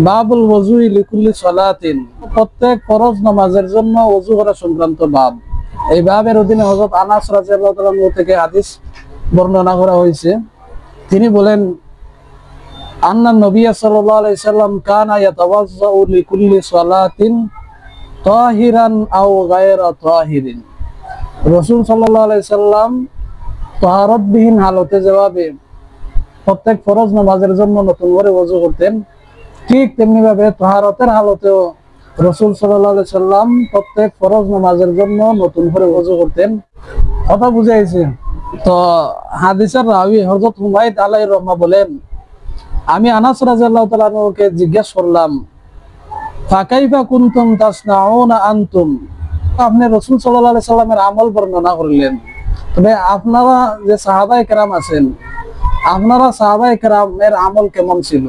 বাবুল ওযুই লিকুল্লি সালাতিন, প্রত্যেক ফরজ নামাজের জন্য ওযু করা সংক্রান্ত বাব। এই বাবের অধীনে হযরত আনাস রাদিয়াল্লাহু তাআলা থেকে হাদিস বর্ণনা করা হয়েছে। তিনি বলেন, আন্না নবী সাল্লাল্লাহু আলাইহি সাল্লাম কানা ইয়াতাওয়াজ্জাউ লিকুল্লি সালাতিন তাহিরান আও গায়রা তাহিরিন। রাসূল সাল্লাল্লাহু আলাইহি সাল্লাম তাহারতবিহীন হালতে জবাবে প্রত্যেক ফরজ নামাজের জন্য নতুন করে ওযু করতেন। ঠিক তেমনি ভাবে তাহারতের হালতেও রাসূল সাল্লাল্লাহু আলাইহি সাল্লাম প্রত্যেক ফরজ নামাজের জন্য নতুন করে ওযু করতেন। কথা বুঝাইছে তো। হাদিসের রাবি হযরত হুমায়দ আলাইহির রহমা বলেন, আমি আনাস রাদিয়াল্লাহু তাআলা আনহুকে জিজ্ঞেস করলাম, ফাকাইফা কুনতুম তাসনাউনা আনতুম, আপনি রাসূল সাল্লাল্লাহু আলাইহি সাল্লামের আমল বর্ণনা করলেন, তবে আপনারা যে সাহাবায়ে কেরাম আছেন, আপনারা সাহাবায়ে কেরামের আমল কেমন ছিল?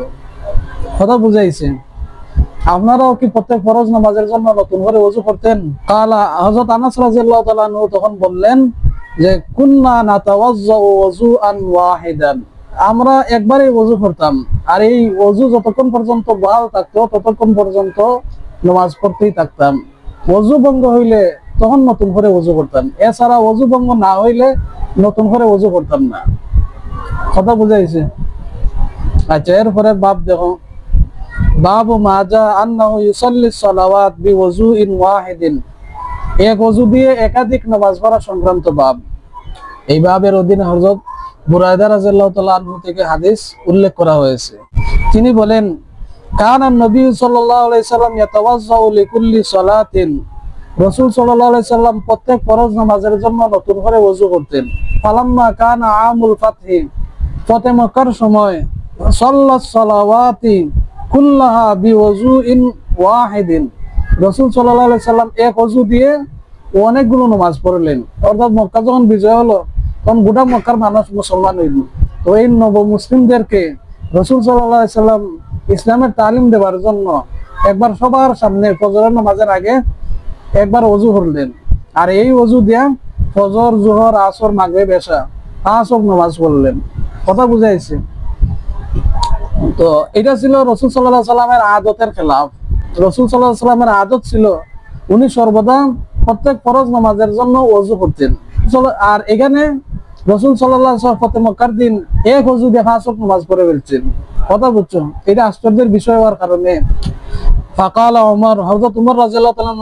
কথা বুঝাইছে। আপনারাও কি প্রত্যেক ফরজ নামাজের জন্য নতুন করে ওযু করতেন? কালা, হযরত আনাস রাদিয়াল্লাহু তাআলা আনহু তখন বললেন যে, কুননা নাতাওয়াজ্জাউ ওযুআন ওয়াহিদান, আমরা একবারই ওযু করতাম, আর এই ওযু যতক্ষণ পর্যন্ত বহাল থাকতো ততক্ষণ পর্যন্ত নামাজ পড়তেই থাকতাম। ওযু ভঙ্গ হইলে তখন নতুন করে ওযু করতাম, এছাড়া ওযু ভঙ্গ না হইলে নতুন করে ওযু করতাম না। কথা বুঝাইছে। আচ্ছা, এরপরে বাপ দেখো, বাবু মাজা আন্নাহু ইউসাল্লি সালাওয়াত বিওযুইন ওয়াহিদিন, এক ওযু দিয়ে একাধিক নামাজ পড়া সংক্রান্ত বাব। এই বাবের অধীনে হযরত বুরায়দা রাদিয়াল্লাহু তাআলা আনহু থেকে হাদিস উল্লেখ করা হয়েছে। তিনি বলেন, কানা নবী সাল্লাল্লাহু আলাইহি সাল্লাম ইয়াতাওয়াজ্জাউ লিকুল্লি সালাতিন, রাসূল সাল্লাল্লাহু আলাইহি সাল্লাম প্রত্যেক ফরজ নামাজের জন্য নতুন করে ওযু করতেন। ফালাম্মা কানা আমুল ফাতহি, ফতহ মক্কার সময়, সাল্লাস সালাওয়াতি কুল্লাহা বিওযুইন ওয়াহিদিন, রাসূল সাল্লাল্লাহু আলাইহি সাল্লাম এক ওযু দিয়ে অনেকগুলো নামাজ পড়লেন। অর্থাৎ মক্কা যখন বিজয় হলো তখন গোটা মক্কার মানুষ মুসলমান হইল। তো এই নব মুসলিমদেরকে রাসূল সাল্লাল্লাহু আলাইহি সাল্লাম ইসলামের তালিম দেওয়ার জন্য একবার সবার সামনে ফজরের নামাজের আগে একবার ওযু করলেন, আর এই ওযু দিয়া ফজর, জোহর, আসর, মাগরিব, এশা 5 ওয়াক্ত নামাজ পড়লেন। কথা বুঝাইছে। তো এটা ছিল রাসূল সাল্লাল্লাহু আলাইহি সাল্লামের আদতের খেলাফ। রাসূল সাল্লাল্লাহু আলাইহি সাল্লামের আদত ছিল উনি সর্বদা প্রত্যেক ফরজ নামাজের জন্য ওযু করতেন। আর এখানে রাসূল সাল্লাল্লাহু আলাইহি ওয়াসাল্লাম ফতহ মক্কার দিন এক ওযু দিয়ে 5 ওয়াক্ত নামাজ পড়ে ফেলছেন। কথা বুঝছো? এটা আশ্চর্যের বিষয় হওয়ার কারণে ফাকালা ওমর, হযরত ওমর রাদিয়াল্লাহু তাআলা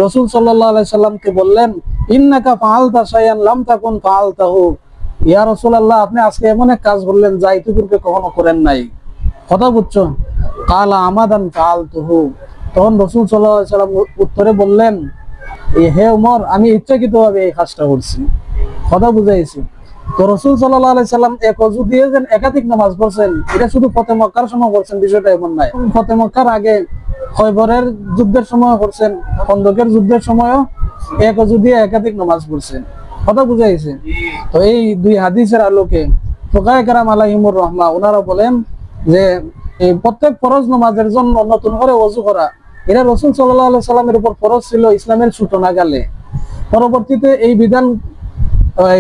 রাসূল সাল্লাল্লাহু আলাইহি সাল্লামকে বললেন, ইন্নাকা ফাআলতা শাইআন লাম তাকুন ফাআলতাহু, ইয়া রাসূলুল্লাহ, আপনি আজকে এমন এক কাজ করলেন যা ইতিপূর্বে কখনো করেন নাই। কথা বুঝছো? কালা আমাদান ফাআলতুহু, তখন রাসূল সাল্লাল্লাহু আলাইহি সাল্লাম উত্তরে বললেন, হে ওমর, আমি ইচ্ছাকৃতভাবে এই কাজটা করছি। কথা বুঝাইছি। তো রাসূল সাল্লাল্লাহু আলাইহি সাল্লাম এক ওযু দিয়ে যেন একাধিক নামাজ পড়ছেন, এটা শুধু ফতহ মক্কার সময় করছেন বিষয়টা এমন নাই। ফতহ মক্কার আগে খয়বরের যুদ্ধের সময় করছেন, খন্দকের যুদ্ধের সময়ও এক ওযু দিয়ে একাধিক নামাজ পড়ছেন। কথা বুঝাইছে। তো এই দুই হাদিসের আলোকে ফুকাহায়ে কেরাম আলাইহিমুর রাহমা ওনারা বলেন যে এই প্রত্যেক ফরজ নামাজের জন্য নতুন করে ওযু করা, এটা রাসূল সাল্লাল্লাহু আলাইহি সাল্লামের উপর ফরজ ছিল ইসলামের সূচনাকালে। পরবর্তীতে এই বিধান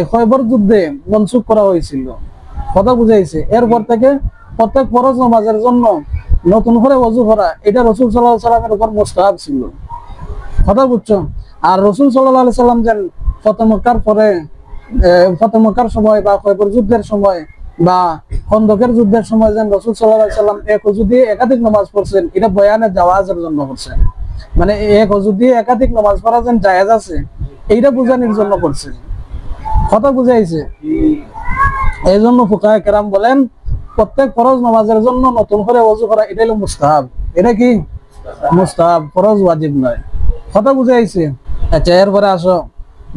খয়বর যুদ্ধে মনসুখ করা হয়েছিল। কথা বুঝাইছে। এরপর থেকে প্রত্যেক ফরজ নামাজের জন্য নতুন করে ওযু করা, এটা রাসূল সাল্লাল্লাহু আলাইহি সাল্লামের উপর মুস্তাহাব ছিল। কথা বুঝছো? আর রাসূল সাল্লাল্লাহু আলাইহি সাল্লাম যেন ফতহ মক্কার পরে, ফতহ মক্কার সময় বা খয়বর যুদ্ধের সময় বা খন্দকের যুদ্ধের সময় যেন রাসূল সাল্লাল্লাহু আলাইহি সাল্লাম এক ওযু দিয়ে একাধিক নামাজ পড়ছেন, এটা বয়ানে জাওয়াজের জন্য করছেন। মানে এক ওযু দিয়ে একাধিক নামাজ পড়া যেন জায়েজ আছে, এইটা বোঝানোর জন্য করছেন। কথা বুঝাইছে। এই জন্য ফুকাহায়ে কেরাম বলেন প্রত্যেক ফরজ নামাজের জন্য নতুন করে ওযু করা, এটা হলো মুস্তাহাব। এটা কি মুস্তাহাব, ফরজ ওয়াজিব নয়। কথা বুঝাইছে। আচ্ছা, এরপরে আসো,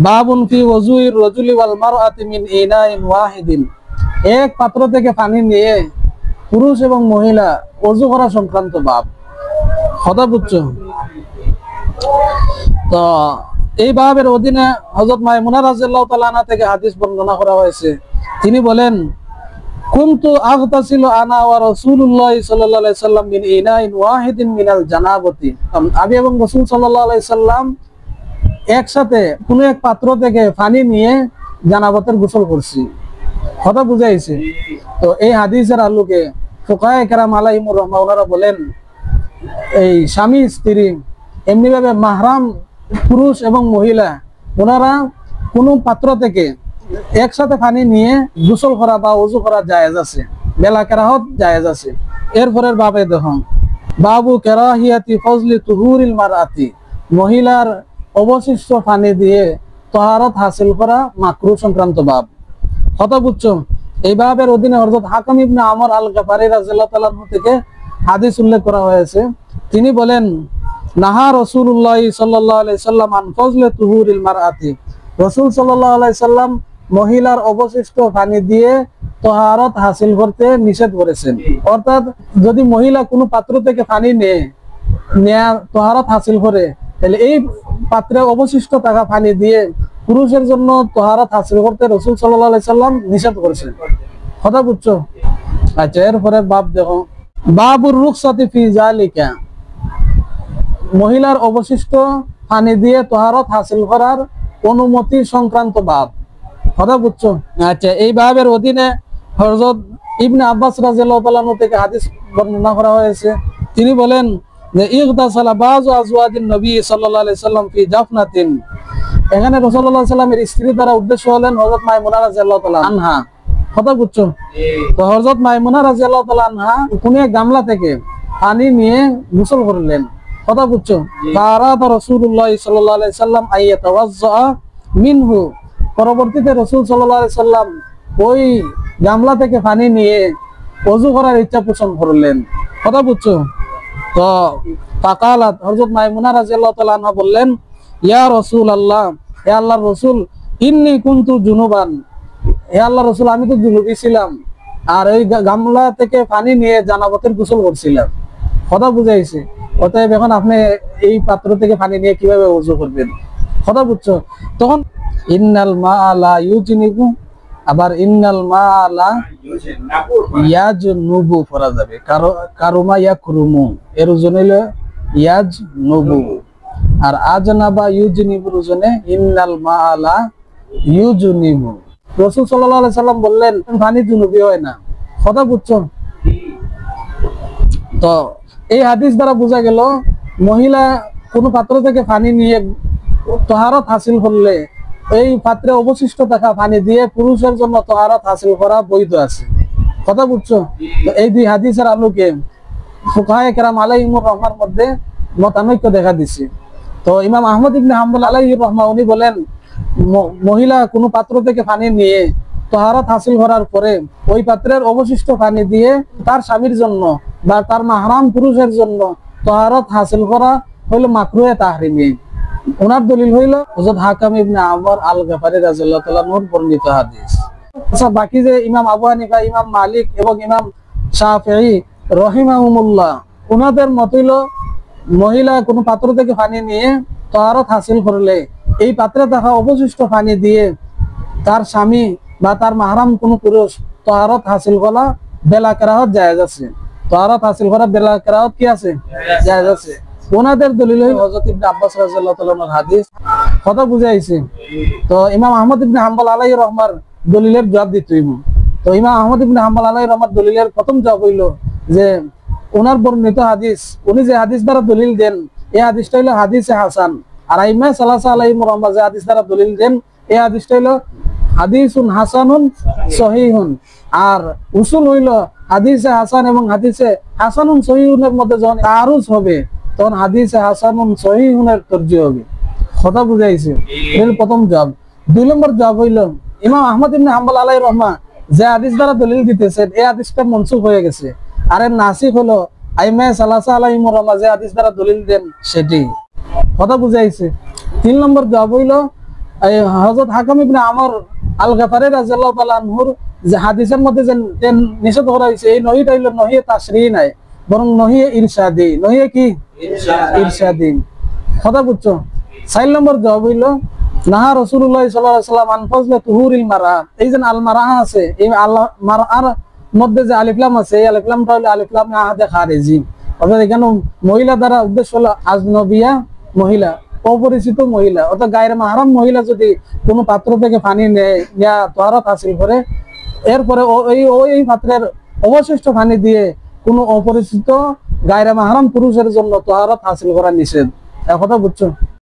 বাবুন ফি ওযুইর রাজুলি ওয়াল মারআতি মিন ইনাইন ওয়াহিদিন, এক পাত্র থেকে পানি নিয়ে পুরুষ এবং মহিলা ওযু করা সংক্রান্ত বাব। কথা বুঝছো? তো এই বাবের অধীনে হযরত মাইমুনা রাদিয়াল্লাহু তাআলা আনহা থেকে হাদিস বর্ণনা করা হয়েছে। তিনি বলেন, কুনতু আগতাসিলু আনা ওয়া রাসূলুল্লাহ সাল্লাল্লাহু আলাইহি সাল্লাম মিন ইনাইন ওয়াহিদিন মিনাল জানাবতি, আমি এবং রাসূল সাল্লাল্লাহু আলাইহি সাল্লাম একসাথে কোনো এক পাত্র থেকে পানি নিয়ে জানাবতের গোসল করছি। কথা বুঝাইছে। তো এই হাদিসের আলোকে ফুকাহায়ে কেরাম আলাইহিমুর রাহমা ওনারা বলেন এই স্বামী স্ত্রী এমনি ভাবে মাহরাম পুরুষ এবং মহিলা ওনারা কোনো পাত্র থেকে একসাথে পানি নিয়ে গোসল করা বা ওযু করা জায়েজ আছে, বেলা কেরাহত জায়েজ আছে। এরপরের বাবে দেখুন বাবু কেরাহিয়াতি ফজলি তুহুরিল মারআতি, মহিলার অবশিষ্ট পানি দিয়ে তাহারত হাসিল করা মাকরুহ সংক্রান্ত বাব। কথা বুঝছো? এই বাবের অধীনে হযরত হাকাম ইবনে আমর আল গাফারি রাদিয়াল্লাহু তাআলা থেকে হাদিস উল্লেখ করা হয়েছে। তিনি বলেন নাহা রাসূলুল্লাহ সাল্লাল্লাহু আলাইহি সাল্লাম আন ফজলি তুহুরিল মারআতি, রাসূল সাল্লাল্লাহু আলাইহি সাল্লাম মহিলার অবশিষ্ট পানি দিয়ে তাহারত হাসিল করতে নিষেধ করেছেন। অর্থাৎ যদি মহিলা কোনো পাত্র থেকে পানি নেয়া তাহারত হাসিল করে, তাহলে এই পাত্রে অবশিষ্ট থাকা পানি দিয়ে পুরুষের জন্য তাহারত হাসিল করতে রাসূল সাল্লাল্লাহু আলাইহি সাল্লাম নিষেধ করেছেন। কথা বুঝছো? আচ্ছা, এরপরে বাব দেখো বাবুর রুখসাতি ফি যালিকা, মহিলার অবশিষ্ট পানি দিয়ে তাহারত হাসিল করার অনুমতি সংক্রান্ত বাব। কথা বুঝছো? আচ্ছা, এই বাবের অধীনে হযরত ইবনে আব্বাস রাদিয়াল্লাহু তাআলা থেকে হাদিস বর্ণনা করা হয়েছে। তিনি বলেন যে ইগতাসালা বাযু আজওয়াজিন নবী সাল্লাল্লাহু আলাইহি সাল্লাম ফি জাফনাতিন, এখানে রাসূলুল্লাহ সাল্লাল্লাহু আলাইহি সাল্লামের স্ত্রী দ্বারা উদ্দেশ্য হলেন হযরত মাইমুনা রাদিয়াল্লাহু তাআলা আনহা। কথা বুঝছো? তো হযরত মাইমুনা রাদিয়াল্লাহু তাআলা আনহা কোন এক গামলা থেকে পানি নিয়ে গোসল করলেন। কথা বুঝছো? ফারাদ রাসূলুল্লাহ সাল্লাল্লাহু আলাইহি সাল্লাম আইয়াতাওয়াজ্জা মিনহু, পরবর্তীতে রাসূল সাল্লাল্লাহু আলাইহি সাল্লাম ওই গামলা থেকে পানি নিয়ে ওযু করার ইচ্ছা পোষণ করলেন। কথা বুঝছো? তো ফাকালাত, হযরত মাইমুনা রাদিয়াল্লাহু তাআলা আনহা বললেন ইয়া রাসূলুল্লাহ, হে আল্লাহর রাসূল, ইন্নী কুনতু জুনুবান, হে আল্লাহর রাসূল আমি তো জুনুবী ছিলাম, আর এই গামলা থেকে পানি নিয়ে জানাবতের গোসল করছিলাম। কথা বুঝাইছে? অতএব এখন আপনি এই পাত্র থেকে পানি নিয়ে কিভাবে ওযু করবেন? কথা বুঝছো? তখন ইন্নাল মা'a লা ইউজনিবু, আবার ইন্নাল মা'a লা ইয়াজনুবু পড়া যাবে, কারুমা ইয়াকরুমু, এর ওজন হলো ইয়াজনুবু, আর আজনাবা ইউজনিবুর ওজনে ইন্নাল মা'a লা ইউজনিবু। রাসূল সাল্লাল্লাহু আলাইহি সাল্লাম বললেন পানি জুনুবি হয় না। কথা বুঝছো? তো এই হাদিস দ্বারা বোঝা গেল মহিলা কোন পাত্র থেকে পানি নিয়ে তাহারত হাসিল করলে এই পাত্রে অবশিষ্ট থাকা পানি দিয়ে পুরুষের জন্য তাহারত হাসিল করা বৈধ আছে। কথা বুঝছো? তো এই দুই হাদিসের আলোকে ফুকাহায়ে কেরাম আলাইহিমুর রহমার মধ্যে মতানৈক্য দেখা দিছে। তো ইমাম আহমদ ইবনে হাম্বল আলাইহির রহমা উনি বলেন মহিলা কোন পাত্র থেকে পানি নিয়ে তাহারত হাসিল করার পরে ওই পাত্রের অবশিষ্ট পানি দিয়ে তার স্বামীর জন্য বা তার মাহরাম পুরুষের জন্য তাহারত হাসিল করা হইল মাকরুহে তাহরিমি। ওনার দলিল হইল হযরত হাকাম ইবনে আমর আল গাফারি রাদিয়াল্লাহু তাআলা নূর বর্ণিত হাদিস। আচ্ছা, বাকি যে ইমাম আবু হানিফা, ইমাম মালিক এবং ইমাম শাফিঈ রাহিমাহুমুল্লাহ, ওনাদের মত হইল মহিলা কোন পাত্র থেকে পানি নিয়ে তাহারত হাসিল করলে এই পাত্রে থাকা অবশিষ্ট পানি দিয়ে তার স্বামী বা তার মাহরাম কোন পুরুষ তাহারত হাসিল করা বেলা কেরাহত জায়েজ আছে। তাহারত হাসিল করা বেলা কেরাহত কি আছে? জায়েজ আছে। ওনাদের দলিল হযরত ইবনে আব্বাস রাদিয়াল্লাহু তাআলার হাদিস। কথা বুঝাইছে? তো ইমাম আহমদ ইবনে হাম্বল আলাইহির রহমার দলিলের জবাব দিতে হইব। তো ইমাম আহমদ ইবনে হাম্বল আলাইহির রহমার দলিলের প্রথম জবাব হইল যে ওনার বর্ণিত হাদিস, উনি যে হাদিস দ্বারা দলিল দেন এই হাদিসটা হইল হাদিসে হাসান, আর আইমা সালাসা আলাইহিমুর রহমা যে হাদিস দ্বারা দলিল দেন এই হাদিসটা হইল হাদিসুন হাসানুন সহিহুন। আর উসুল হইল হাদিসে হাসান এবং হাদিসে হাসানুন সহিহুনের মধ্যে যখন তারুজ হবে তখন হাদিসে হাসানুন সহিহুনের তরজি হবে। কথা বুঝাইছে? এর প্রথম জবাব। দুই নম্বর জবাব হইল ইমাম আহমদ ইবনে হাম্বল আলাইহির রহমা যে হাদিস দ্বারা দলিল দিতেছেন এই হাদিসটা মনসুখ হয়ে গেছে, আর এর নাসিখ হলো আইমা সালাসা আলাইহিমুর রহমা যে হাদিস দ্বারা দলিল দেন সেটি। কথা বুঝাইছে? তিন নম্বর জবাব হইল হযরত হাকাম ইবনে আমর আল গাফারি রাদিয়াল্লাহু তাআলা আনহুর যে হাদিসের মধ্যে যে নিষেধ করা হয়েছে এই নহিটা হইল নহিয়ে তাশরীঈ নাই, বরং নহিয়ে ইরশাদি। নহিয়ে কি? ইরশাদি। কথা বুঝছো? 4 নম্বর জবাব হইল নাহা রাসূলুল্লাহ সাল্লাল্লাহু আলাইহি ওয়াসাল্লাম আন ফজলি তুহুরিল মারআ, এই যে আল মারআ আছে এই আল মারআর মধ্যে যে আলিফ লাম আছে এই আলিফ লামটা হলো আলিফ লাম আহাদে খারিজি। অর্থাৎ এখানে মহিলা দ্বারা উদ্দেশ্য হলো আজনবিয়া মহিলা, অপরিচিত মহিলা, অর্থাৎ গায়ের মাহরাম মহিলা যদি কোনো পাত্র থেকে পানি নেয়া তাহারত হাসিল করে এরপরে ওই পাত্রের অবশিষ্ট পানি দিয়ে কোনো অপরিচিত গায়রে মাহরাম পুরুষের জন্য তাহারাত হাসিল করা নিষেধ, কথা বুঝছো?